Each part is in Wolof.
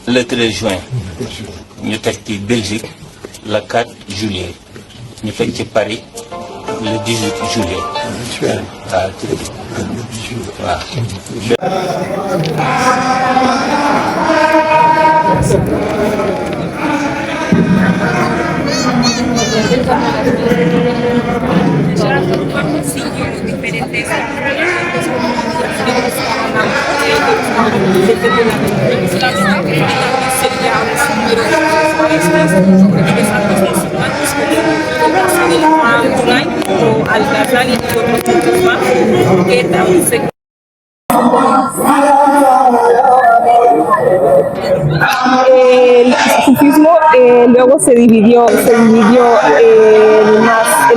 le 13 juin ñu teg ci Belgique le 4 juillet ñu teg ci Paris le 18 juillet waaw waaw. Al-Ghazali y otros puntos más que también se el sufismo luego se dividió en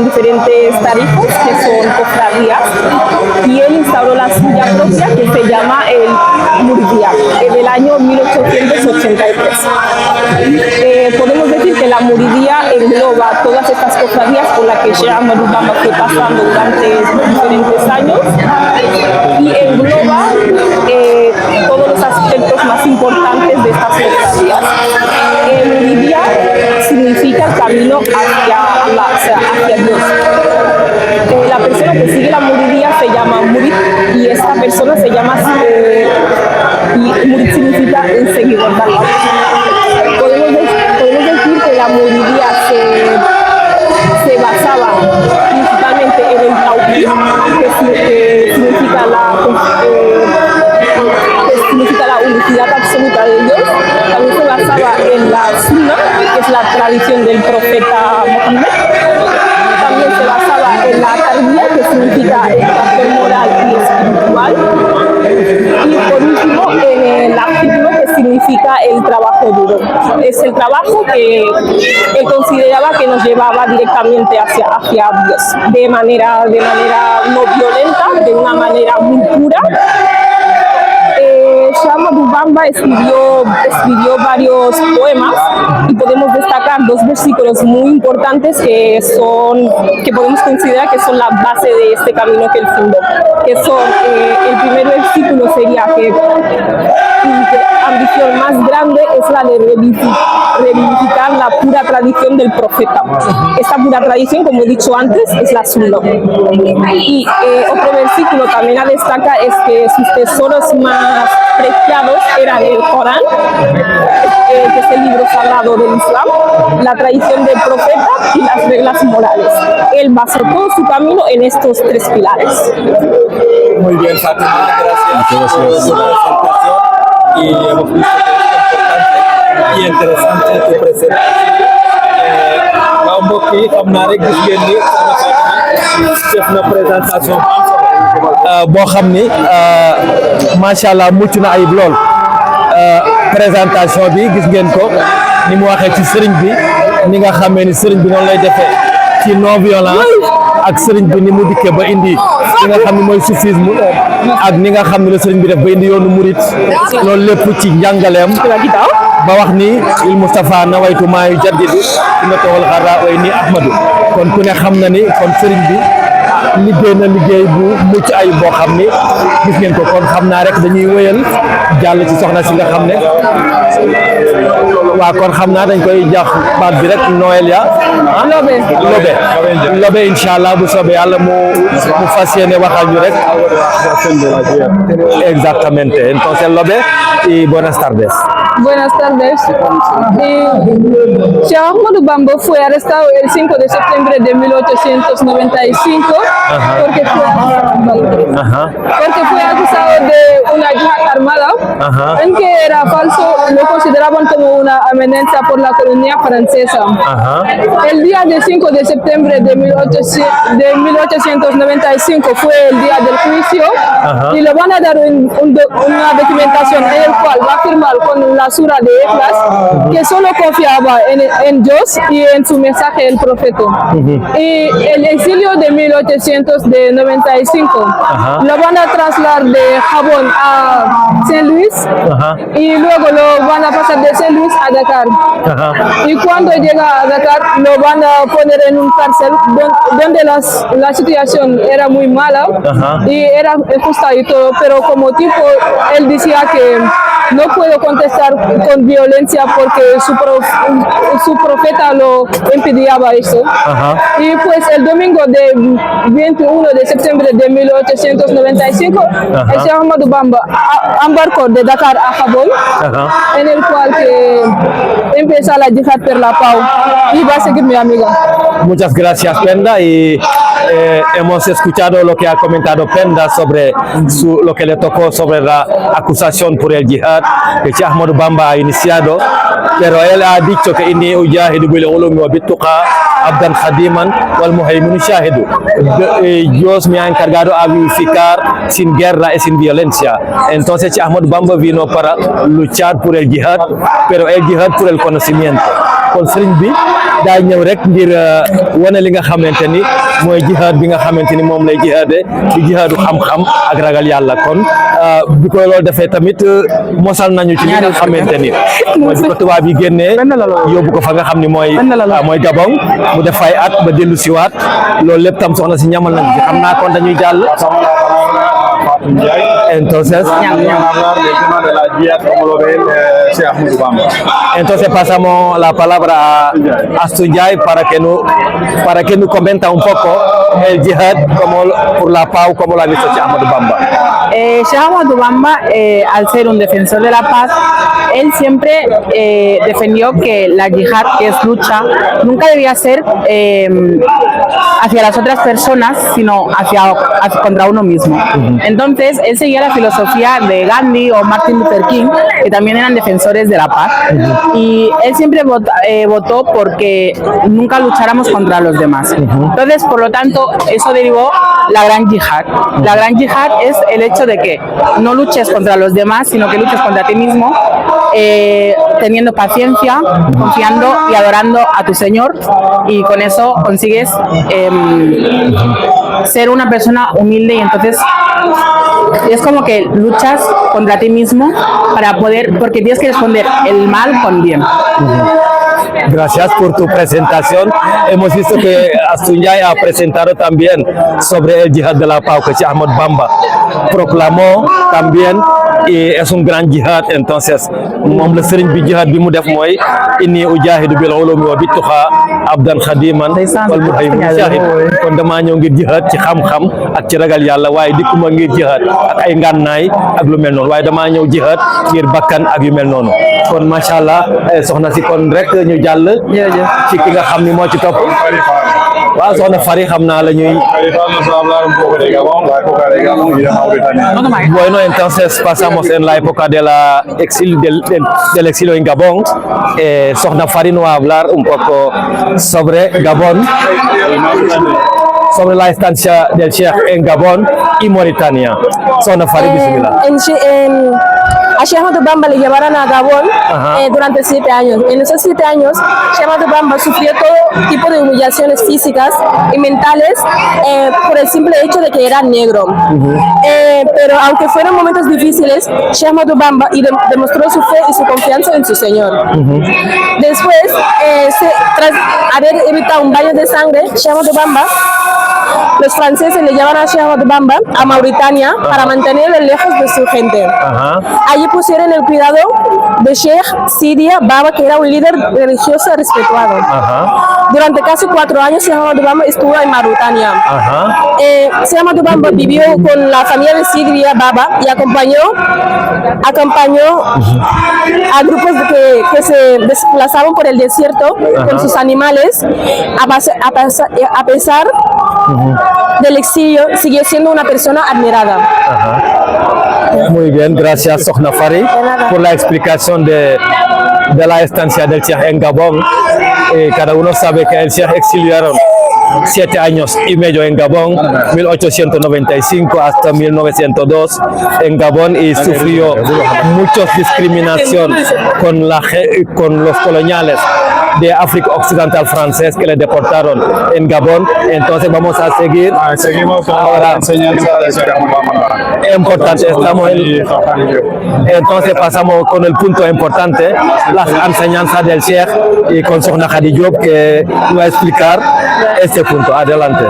diferentes tarifas que son cofradías y él instauró la suya propia que se llama el Muridía del año 1883. Podemos decir que la Muridía engloba todas estas cofradías por las que Sheikh Ahmadou Bamba fue pasando durante diferentes años y engloba todos los aspectos más importantes de estas cofradías. Muridía significa el camino hacia Allah, o sea, hacia Dios. La persona que sigue la Muridía se llama Murid y esta persona se llama y Murid significa el seguidor de Allah. Podemos decir que la Muridía se basaba principalmente en el Tawhid, que significa la unicidad absoluta de Dios. También se basaba en la Sunna, que es la tradición del profeta Mohammed. También se basaba en la Tarbiyya, que significa educación moral y espiritual. Y por último, en el activismo, que significa el trabajo duro. Es el trabajo que él consideraba que nos llevaba directamente hacia Dios, de manera no violenta, de una manera muy pura. Sheikh Ahmadou Bamba escribió varios poemas y podemos destacar dos versículos muy importantes que podemos considerar que son la base de este camino que él fundó. El primer versículo sería que la ambición más grande es la de reivindicar la pura tradición del profeta. Esta pura tradición, como he dicho antes, es la Sunna. Y otro versículo también a destacar es que sus tesoros más preciados eran el Corán, que es el libro sagrado del Islam, la tradición del profeta y las reglas morales. Él basó todo su camino en estos tres pilares. Muy bien, Fátima, gracias por la presentación y hemos visto que es importante y interesante tu presentación. Mbokk yi xam naa rek gis ngeen ni def na présentation boo xam ni macha allah mucc na ayib lool présentation bi gis ngeen ko ni mu waxee ci sëriñ bi ni nga xamee ni sëriñ bi noonu lay defee ci non violence ak sëriñ bi ni mu dikkee ba indi li nga xam ne mooy soufisme ak ni nga xam ne la sëriñ bi def ba indi yoonu murit loolu lépp ci njàngaleem ba wax ni il Mustafa nawaytu maa yu jaddidu sunnata wal xarra way ni Ahmadu kon ku ne xam na ni kon sëriñ bi liggéey na liggéey bu mucc ay boo xam ni gis ngeen ko kon xam naa rek dañuy wëyal jàll ci soxna si nga xam ne waaw kon xam naa dañ koy jox baat bi rek Noël ya Lobe incha allah bu soobee yàlla mu fas yéene waxal ñu rek exactamente entonces Lobe y buenas tardes. Buenas tardes. Sheikh Ahmadou Bamba fue arrestado el 5 de septiembre de 1895 porque fue acusado de una yihad armada, en que era falso, lo consideraban como una amenaza por la colonia francesa. El día del 5 de septiembre de 1895 fue el día del juicio y le van a dar una documentación en el cual va a firmar con la sura de Ikhlas que solo confiaba en Dios y en su mensaje el profeta. Y el exilio de 1895. Ajá. Lo van a trasladar de Gabón a Saint Louis Ajá. y luego lo van a pasar de Saint Louis a Dakar. Ajá. Y cuando llega a Dakar lo van a poner en un cárcel donde la situación era muy mala. Ajá. Y era injusta y todo, pero como tipo él decía que no puedo contestar con violencia porque su profeta lo impedía eso. Ajá. Y pues el domingo de 21 de septiembre de 1895, el Sheikh Ahmadou Bamba embarcó de Dakar a Gabón, Ajá. en el cual que empieza la yihad por la paz y va a seguir mi amiga. Muchas gracias, Penda, y hemos escuchado lo que ha comentado Penda sobre lo que le tocó sobre la acusación por el yihad que Sheikh Ahmadou Bamba ha iniciado, pero él ha dicho que inni ujahidu bil ulumi wa bituqa abdan khadiman wal muhaiminu shahidu. Dios me ha encargado a vivificar sin guerra y sin violencia. Entonces Sheikh Ahmadou Bamba vino para luchar por el yihad, pero el yihad por el conocimiento. Kon sëriñ bi daa ñëw rek ngir wane li nga xamante ni mooy jihaad bi nga xamante ni moom lay jihaade di jihaadu xam-xam ak ragal yàlla. Kon bi ko loolu defee tamit mosal nañu ci li nga xamante ni mooy bi ko tubaab yi génnee yóbbu ko fa nga xam ni mooy Gabon mu def ay at ba dellu siwaat loolu lépp tam soxna si ñamal nañu ci. Xam naa kon dañuy jàll. Entonces, pasamos la palabra a Astou Ndiaye para que nos comenta un poco el yihad como por la paz, como lo ha visto Sheikh Ahmadou Bamba. Sheikh Ahmadou Bamba, al ser un defensor de la paz, él siempre defendió que la yihad, que es lucha, nunca debía ser hacia las otras personas, sino hacia contra uno mismo. Entonces, él seguía la filosofía de Gandhi o Martin Luther King, que también eran defensores de la paz, y él siempre votó porque nunca lucháramos contra los demás. Entonces, por lo tanto, eso derivó la gran yihad. La gran yihad es el hecho de que no luches contra los demás, sino que luches contra ti mismo, teniendo paciencia, confiando y adorando a tu Señor, y con eso consigues ser una persona humilde, y entonces es como que luchas contra ti mismo para poder, porque tienes que responder el mal con bien. Gracias por tu presentación. Hemos visto que Astou Ndiaye ha presentado también sobre el yihad de la paz que Sheikh Ahmadou Bamba proclamó también, y es un gran yihad. Entonces moom la sëriñ bi jihad bi mu def mooy inni ujahidu bil ulumi wa bituqa abdan khadiman wal muhaymin shahid. Kon dama ñëw ngir jihad ci xam-xam ak ci ragal yàlla, waaye dikkuma ngir jihad ak ay ngànnaay ak lu mel noonu, waaye dama ñëw jihad ngir bakkan ak yu mel noonu. Kon macha allah soxna si kon rek ñu jàll ci ki nga xam ni moo ci topp. Waaw soxna Fari, xam naa la ñuy bueno, entonces pasamos en la época del exilio en Gabón. Soxna Fari nos va a hablar un poco sobre Gabón, sobre la estancia del Sheikh en Gabón y Mauritania. Soxna Fari, bismillah. A Sheikh Ahmadou Bamba le llevaron a Gabón durante 7 años. En esos 7 años, Sheikh Ahmadou Bamba sufrió todo tipo de humillaciones físicas y mentales por el simple hecho de que era negro. Pero aunque fueron momentos difíciles, Sheikh Ahmadou Bamba demostró su fe y su confianza en su Señor. Después, tras haber evitado un baño de sangre, Sheikh Ahmadou Bamba, los franceses le llevaron a Sheikh Ahmadou Bamba a Mauritania para mantenerle lejos de su gente. Allí pusieron el cuidado de Sheikh Sidia Baba, que era un líder religioso respetuado. Durante casi 4 años, Sheikh Ahmadou Bamba estuvo en Mauritania. Sheikh Ahmadou Bamba vivió con la familia de Sidia Baba y acompañó a grupos que se desplazaban por el desierto con sus animales. A pesar del exilio, siguió siendo una persona admirada. Muy bien, gracias Soxna Fari por la explicación de la estancia del Sheikh en Gabón. Cada uno sabe que el Sheikh exiliaron 7 años y medio en Gabón, 1895 hasta 1902 en Gabón, y sufrió muchas discriminación con los coloniales de África Occidental francés que le deportaron en Gabón. Entonces vamos a seguir. Seguimos con ahora la enseñanza de Cheikh Ahmadou Bamba. Importante, estamos entonces pasamos con el punto importante, las enseñanzas del Cheikh y con Sokhna Khady Diop que va a explicar este punto. Adelante.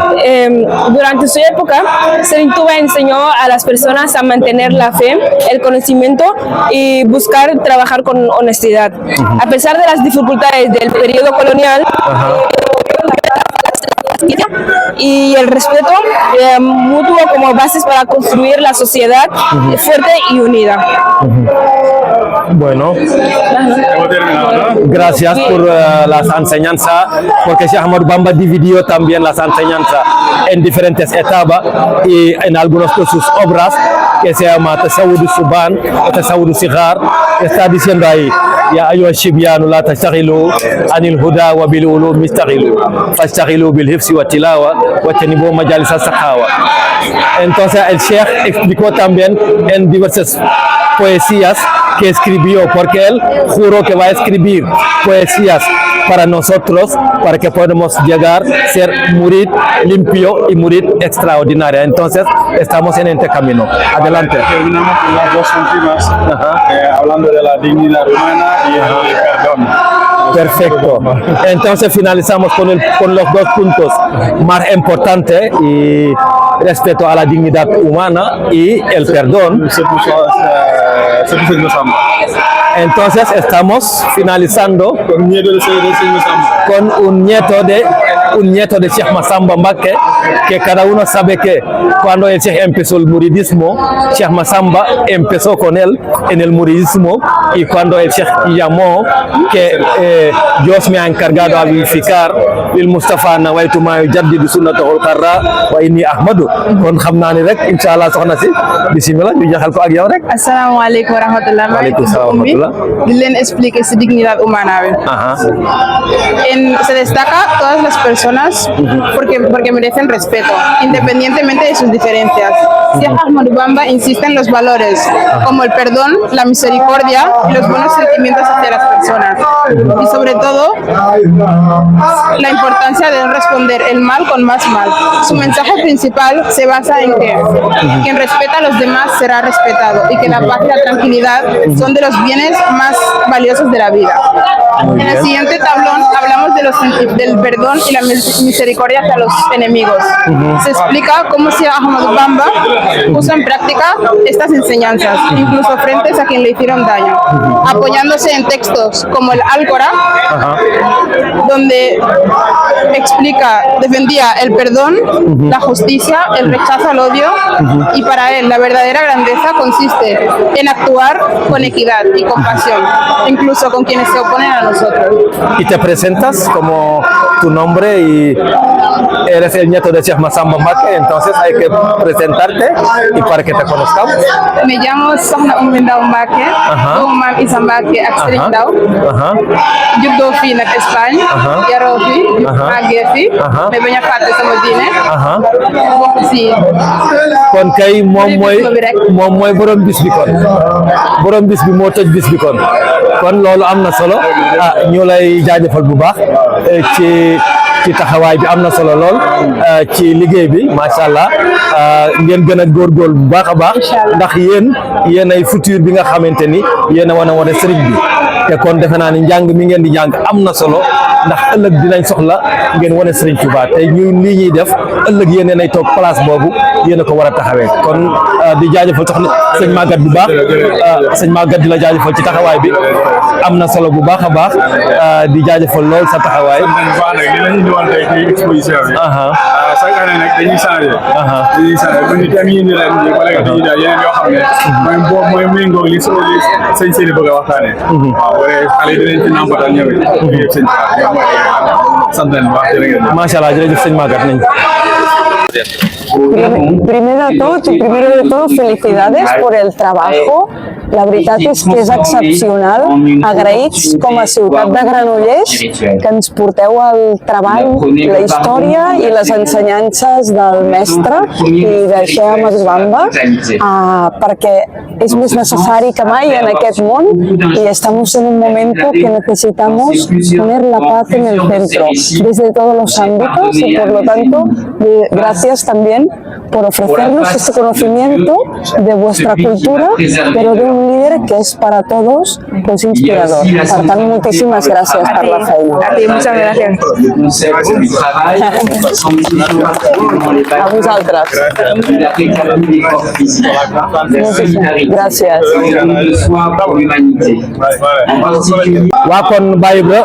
Durante su época, Serigne Touba enseñó a las personas a mantener la fe, el conocimiento y buscar trabajar con honestidad. A pesar de las dificultades del periodo colonial, y el respeto mutuo como bases para construir la sociedad fuerte y unida. Bueno, gracias por las enseñanzas, porque Cheikh Ahmadou Bamba dividió también las enseñanzas en diferentes etapas y en algunas de sus obras que se llama Tasawwudu Suban o Tasawwudu Sighar, está diciendo ahí: Ya ayyuha shibyanu la tashtagilu anil huda wa bil ulum mistaghilu fastaghilu bil hifzi wa tilawa wa tanibu majalis as-sakhawa. Entonces el Cheikh explicó también en diversas poesías que escribió, porque él juró que va a escribir poesías para nosotros, para que podamos llegar a ser murid limpio y murid extraordinaria. Entonces estamos en este camino. Adelante. Terminamos con las dos últimas, hablando de la dignidad humana y el perdón. Perfecto. Entonces finalizamos con los dos puntos más importantes, y respeto a la dignidad humana y el perdón. Entonces estamos finalizando con un nieto de Cheikh Massamba Mbacké, que cada uno sabe que cuando el Cheikh empezó el muridismo, Cheikh Massamba empezó con él en el muridismo, y cuando el Cheikh llamó que Dios me ha encargado a vivificar bil Mustafa nawaytu ma yujaddidu sunnatahul qarra wa inni ahmadu. Kon xam naa ni rek inshallah soxna si bismillah ñu jaxal ko ak yow rek. Assalamualaikum warahmatullahi wabarakatuh. Di leen expliquer su dignidad humana. Se destaca todas las personas porque merecen respeto, independientemente de sus diferencias. Cheikh Ahmadou Bamba insiste en los valores como el perdón, la misericordia y los buenos sentimientos hacia las personas. Y sobre todo, la importancia de no responder el mal con más mal. Su mensaje principal se basa en que quien respeta a los demás será respetado, y que la paz y la tranquilidad son de los bienes más valiosos de la vida. En el siguiente tablón hablamos del perdón y la misericordia hacia los enemigos. Se explica cómo Cheikh Ahmadou Bamba puso en práctica estas enseñanzas, incluso frente a quien le hicieron daño, apoyándose en textos como el Alcorán, donde defendía el perdón, la justicia, el rechazo al odio, y para él la verdadera grandeza consiste en actuar con equidad y compasión, incluso con quienes se oponen a nosotros. Y te presentas como tu nombre y eres el nieto de Cheikh Massamba Mbacké, entonces hay que presentarte y para que te conozcamos. Me llamo Sokhna Oumy Ndaw Mbacké, doomu Maam Issa Mbacké ak Serigne Ndaw. Juddoo fii nag Espagne, yaroo fi, màggee fi, mais bañ a fàtte sama diine, bokk si. Kon kay moom mooy borom bis bi kon. Borom bis bi moo tëj bis bi kon loolu am na solo. Ñu lay jaajëfal bu baax ci taxawaay bi, am na solo lool ci liggéey bi, macha allah. Ngeen gën a góorgóorlu bu baax a baax, ndax yéen ay futur bi nga xamante ni yéen a wane sëriñ bi. te kon defe naa ni njàng mi ngeen di jàng am na solo, ndax ëllëg dinañ soxla ngeen wane Serigne Touba te ñu lii ñuy def ëllëg yéen nay toog place boobu yéen a ko war a taxawee. Kon di jaajëfal soxna sëñ Maguette bu baax, sëñ Maguette di la jaajëfal ci taxawaay bi, am na solo bu baax a baax, di jaajëfal lool sa taxawaay. chaque année nag dañuy changé. bu ñu tam yi ni ren bi wala dañuy daal yeneen yoo xam ne mooy méngoo li sëñ Seydi bëgg a waxtaanee. waaw wala xale yi dinañ ci nampatal ñëw it sëñ sant nañ baax jërëjëf. Macha allah jërëjëf sëñ Maguette nañ. Primero de todo, felicidades por el trabajo. La veritat és que és excepcional. Agraïts com a ciutat de Granollers que ens porteu el treball, la història i les ensenyances del mestre i de Cheikh Ahmadou Bamba, perquè es más necesario que mai en aquest món y estamos en un momento que necesitamos poner la paz en el centro, desde todos los ámbitos y por lo tanto, gracias también por ofrecernos este conocimiento de vuestra cultura, pero de un líder que es para todos pues inspirador. Per tant, moltíssimes gràcies per la feina. Muchas gracias. A vosaltres. Gràcies. waa kon Baye Ibra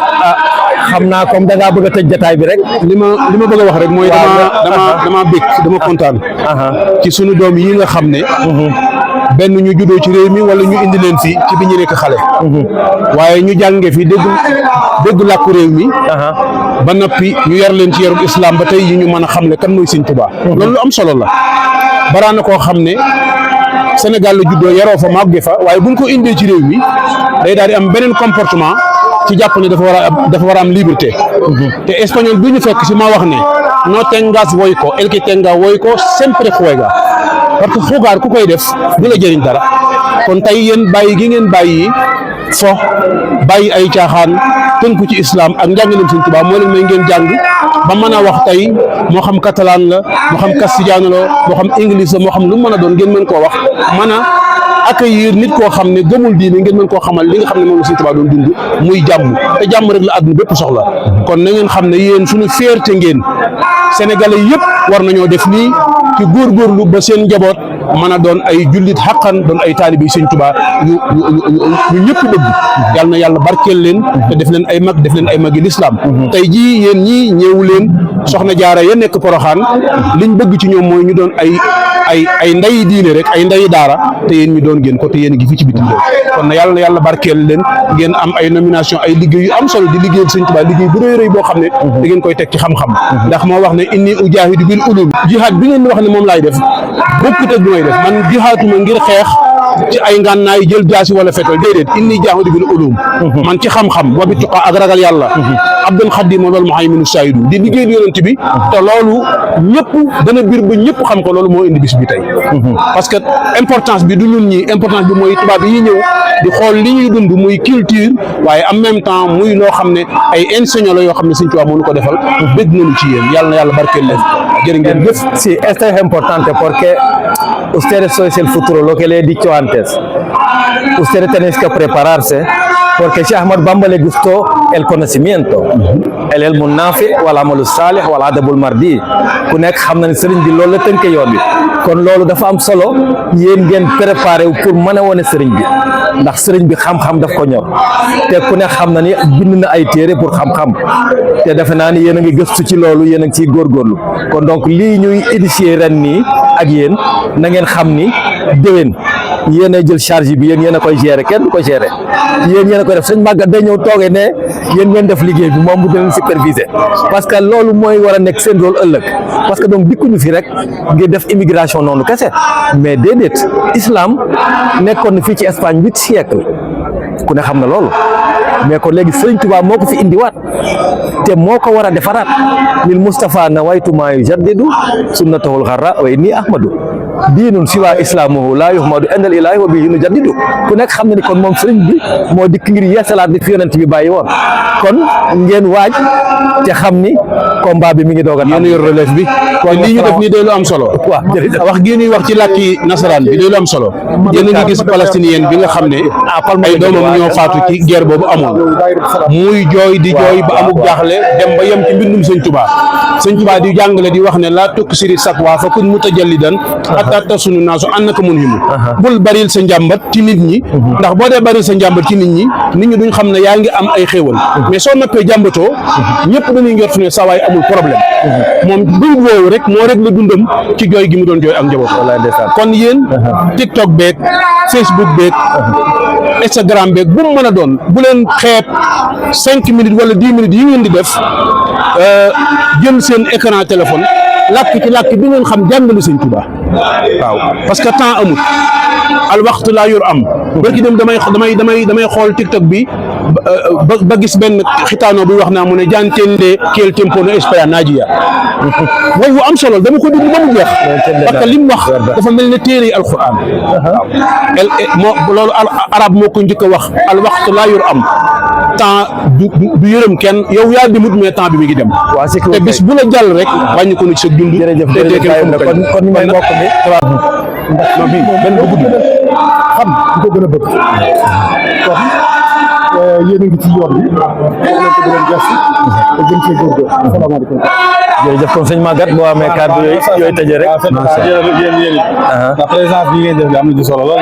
xam naa comme da ngaa bëgg a tëj jotaay bi rek. li ma bëgg a wax rek mooy dama bég dama kontaan ci sunu doom yi nga xam ne benn ñu juddoo ci réew mi wala ñu indi leen fii ci bi ñu nekk xale waaye ñu jànge fi dégg làkku réew mi ba noppi ñu yar leen ci yarub islam ba tey yi ñu mën a xam ne kan mooy Sëñ Tuubaa loolu lu am solo la baraana koo xam ne Sénégal la juddoo yaroo fa màgge fa waaye buñ ko indee ci réew mi day daal di am beneen comportement ci jàpp ne dafa war a am liberté te espagnol bi ñu fekk si ma wax ne no tengas voyco el que tenga voyco siempre juega parce que xugaar ku koy def du la jëriñ dara kon tey yéen bàyyi gi ngeen bàyyi fo bàyyi ay caaxaan tënku ci islam ak njàngaleem Sëñ Tuubaa moo leen may ngeen jàng ba mën a wax tey moo xam catalan la moo xam castellano la moo xam anglais la moo xam lu mën a doon ngeen mën koo wax mën a accueillir nit koo xam ne gëmul diine ngeen mën koo xamal li nga xam ne moom la Sëñ Tuubaa doon dund muy jàmm te jàmm rek la àdduna bépp soxla kon na ngeen xam ne yéen suñu fierté ngeen sénégalais yëpp war nañoo def nii ci góorgóorlu ba seen njaboot mën a doon ay jullit xaqan doon ay taalibi Sëñ Tuubaa ñu ñëpp bëgg yàlla na yàlla barkeel leen te def leen ay mag def leen ay magi lislaam tey jii yéen ñii ñëwu leen soxna jaara ya nekk Poroxaan liñ bëgg ci ñoom mooy ñu doon ay ndayi diine rek ay ndayi daara te yéen ñu doon ngeen ko te yéen ngi fi ci bitim réew kon na yàlla barkeel leen ngeen am ay nomination ay liggéey yu am solo di liggéeyal Sëñ Tuubaa liggéey bu rëy rëy boo xam ne da ngeen koy teg ci xam-xam ndax moo wax ne inni ujaahidu bil ulum jihaad bi ngeen di wax ne moom laay def bokkut ak bi may def man jihaatuma ngir xeex ci ay ngànnaay jël jaasi wala fetal déedéet inni jaahidu bil ulum man ci xam-xam wa bi tuqaa ak ragal yàlla Abdul Xadim wal muhayminu saayidu di liggéeyal yonent bi te loolu ñëpp dana bir ba ñëpp xam ko loolu moo indi bis bi tey parce que importance bi du ñun ñi importance bi mooy tubaab yi ñëw di xool li ñuy dund muy culture waaye en même temps muy loo xam ne ay enseignants la yoo xam ne Sëñ Tuubaa moo ñu ko defal bëgg nañu ci yéen yàlla na yàlla barkeel leen jërë ngeen jëf. Sí, esto es importante porque ustedes sois el futuro, lo que le he dicho antes. Ustedes tienen que prepararse porque Cheikh Ahmad Bamba le gustó el conocimiento, el ilmu naafi wal amalu saalih wal adabul mardi ku nekk xam na ne sëriñ bi loolu la tënk yoon bi kon loolu dafa am solo yéen ngeen préparé pour mën a wane sëriñ bi ndax sëriñ bi xam-xam daf ko ñor te ku ne xam na ni bind na ay téere pour xam-xam te defe naa ni yéen a ngi gëstu ci loolu yéen a ngi ciy góorgóorlu kon donc lii ñuy initier ren nii ak yéen na ngeen xam ni déwén yéen a jël charge bi yéen a koy gérer kenn du ko gérer yéen a koy def sëñ Maguette day ñëw toogee ne yéen ngeen def liggéey bi moom bu dee leen superviser parce que loolu mooy war a nekk seen rôle ëllëg parce que donc dikkuñu fi rek ngir def immigration noonu kese mais déedéet islam nekkoon na fii ci Espagne 8 siècle ku ne xam na loolu mais kon léegi Sëriñ Tuubaa moo ko fi indiwaat te moo ko war a defaraat lil Mustafa nawaytu maa yujaddidu sunnatahul xarra wa inni ahmadu diinun siwa islaamuhu laa yuhmadu indal ilaahi wa bihi nujaddidu ku nekk xam na ni kon moom sëriñ bi moo dikk ngir yeesalaat bi fi yonent bi bàyyi woon kon ngeen waaj te xam ni combat bi mi ngi doog a yéen yor relève bi kon lii ñu def nii day lu am solo waaw jërëjëf wax gi ñuy wax ci làkki nasaraan bi day lu am solo yéen a ngi gis palestinien bi nga xam ne ay doomam ñoo faatu ci guerre boobu amoon muy jooy di jooy ba amuk jaaxle dem ba yem ci mbindum Sëñ Tuubaa Sëñ Tuubaa di jàngale di wax ne laa tukk siri sakwa fa kun mutajallidan hatta tasunu naasu annaka munhimu bul baril sa njàmbat ci nit ñi ndax boo dee baril sa njàmbat ci nit ñi duñ xam ne yaa ngi am ay xéewal mais soo noppee jàmbatoo ñëpp dañuy njort ne saa waay amul problème moom dund woowu rek moo rek la dundam ci jooy gi mu doon jooy ak njaboot kon yéen TikTok beeg Facebook beeg Instagram beeg bu mu mën a doon bu leen xeeb 5 minutes wala 10 minutes yi ngeen di def jël seen écran téléphone làkk ci làkk bi ngeen xam jàngale Sëñ Tuubaa waaw parce que temps amut al waxtu laa yor am barki dem damay xool TikTok bi ba gis benn xitaanoo bi wax naa mu ne jantende kiel tempo no espera najiya way wu am solo dama ko déglu ba mu jeex parce que li mu wax dafa mel ne téere yi alquran moo loolu arab moo ko njëkk a wax al waxtu laa yor am temps du yërëm kenn yow yaa demut mais temps bi mi ngi dem te bis bu la jàll rek wàññi ko na ci sa dund kon ñu may mbokk mi non bii benn bu gudd xam ku ko gën a bëgg kon yéen a ngi ci yoon bi leen ko di leen gëstu te gën cee góorgóorlu asalaamaaleykum jërëjëf kon sëñ Maguette boo amee kàddu yooyu tëjee rek yéen ndax présence bi ngeen def bi am na ci solo lool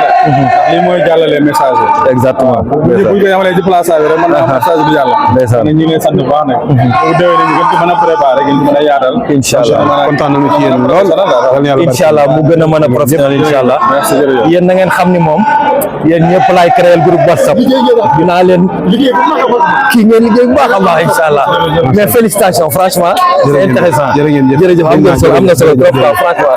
lii mooy jàllale message exactement buñ ko yamalee ci place bi rek mën naa message bi jàll ndeysaan ñu ngi leen sant bu baax nag bu déwee nañu gën ko mën a préparé gën ko mën a yaatal inshallah kontaan nañu ci yéen lool inshallah mu gën a mën a professionnel inshallah yéen na ngeen xam ni moom yéen ñëpp laay créer groupe WhatsApp dinaa leen kii ngeen liggéey bu baax a baax inshallah mais félicitations franchement c'est intéressant jërëjëf am na solo trop franchement